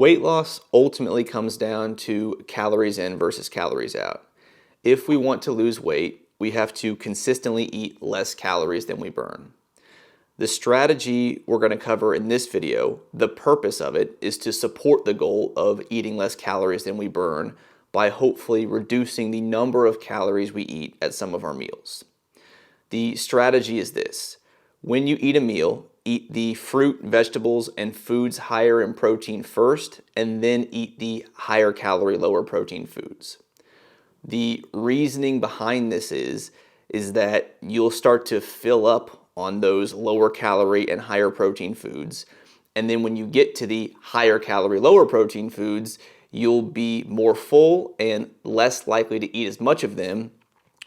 Weight loss ultimately comes down to calories in versus calories out. If we want to lose weight, we have to consistently eat less calories than we burn. The strategy we're going to cover in this video, the purpose of it is to support the goal of eating less calories than we burn by hopefully reducing the number of calories we eat at some of our meals. The strategy is this: when you eat a meal, eat the fruit, vegetables, and foods higher in protein first, and then eat the higher calorie, lower protein foods. The reasoning behind this is that you'll start to fill up on those lower calorie and higher protein foods. And then when you get to the higher calorie, lower protein foods, you'll be more full and less likely to eat as much of them,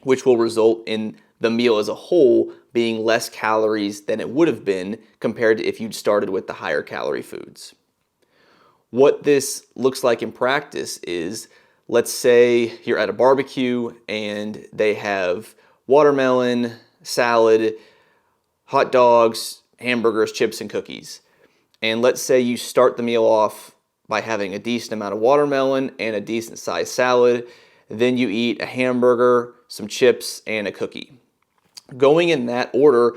which will result in the meal as a whole being less calories than it would have been compared to if you'd started with the higher calorie foods. What this looks like in practice is, let's say you're at a barbecue and they have watermelon, salad, hot dogs, hamburgers, chips, and cookies. And let's say you start the meal off by having a decent amount of watermelon and a decent sized salad. Then you eat a hamburger, some chips, and a cookie. Going in that order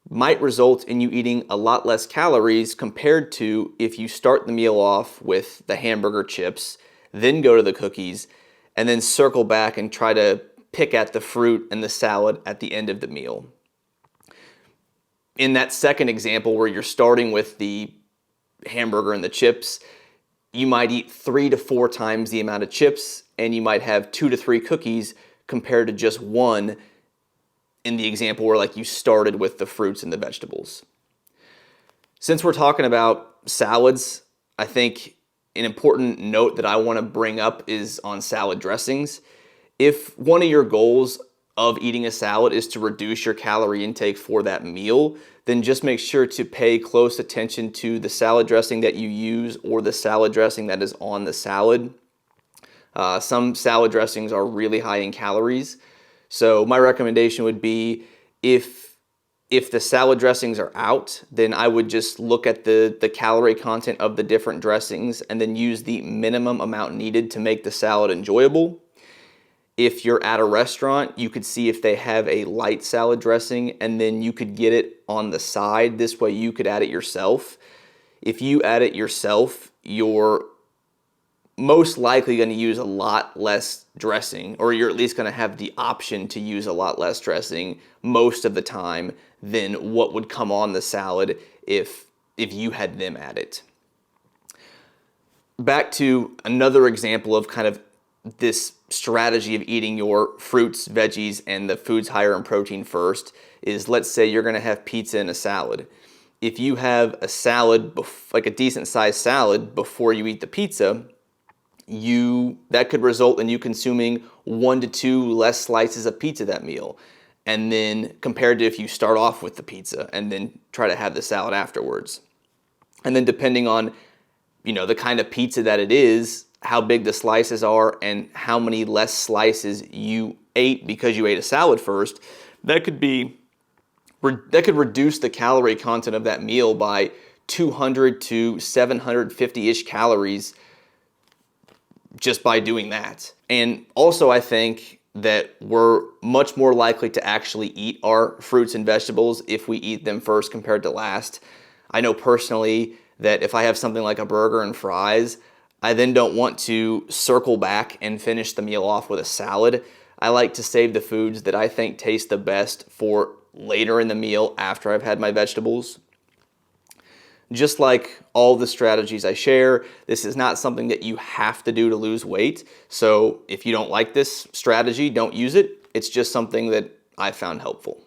might result in you eating a lot less calories compared to if you start the meal off with the hamburger, chips, then go to the cookies, and then circle back and try to pick at the fruit and the salad at the end of the meal. In that second example where you're starting with the hamburger and the chips, you might eat 3 to 4 times the amount of chips, and you might have 2 to 3 cookies compared to just 1 in the example where you started with the fruits and the vegetables. Since we're talking about salads, I think an important note that I want to bring up is on salad dressings. If one of your goals of eating a salad is to reduce your calorie intake for that meal, then just make sure to pay close attention to the salad dressing that you use or the salad dressing that is on the salad. Some salad dressings are really high in calories. So my recommendation would be if the salad dressings are out, then I would just look at the calorie content of the different dressings and then use the minimum amount needed to make the salad enjoyable. If you're at a restaurant, you could see if they have a light salad dressing and then you could get it on the side. This way you could add it yourself. If you add it yourself, you're most likely going to use a lot less dressing, or you're at least going to have the option to use a lot less dressing most of the time than what would come on the salad if you had them add it. Back to another example of kind of this strategy of eating your fruits, veggies, and the foods higher in protein first is, let's say you're going to have pizza and a salad. If you have a salad, like a decent sized salad, before you eat the pizza, that could result in you consuming 1 to 2 less slices of pizza that meal. And then compared to if you start off with the pizza and then try to have the salad afterwards. And then depending on, the kind of pizza that it is, how big the slices are, and how many less slices you ate because you ate a salad first, that could reduce the calorie content of that meal by 200 to 750-ish calories just by doing that. And also I think that we're much more likely to actually eat our fruits and vegetables if we eat them first compared to last. I know personally that if I have something like a burger and fries, I then don't want to circle back and finish the meal off with a salad. I like to save the foods that I think taste the best for later in the meal after I've had my vegetables. Just like all the strategies I share, this is not something that you have to do to lose weight. So if you don't like this strategy, don't use it. It's just something that I found helpful.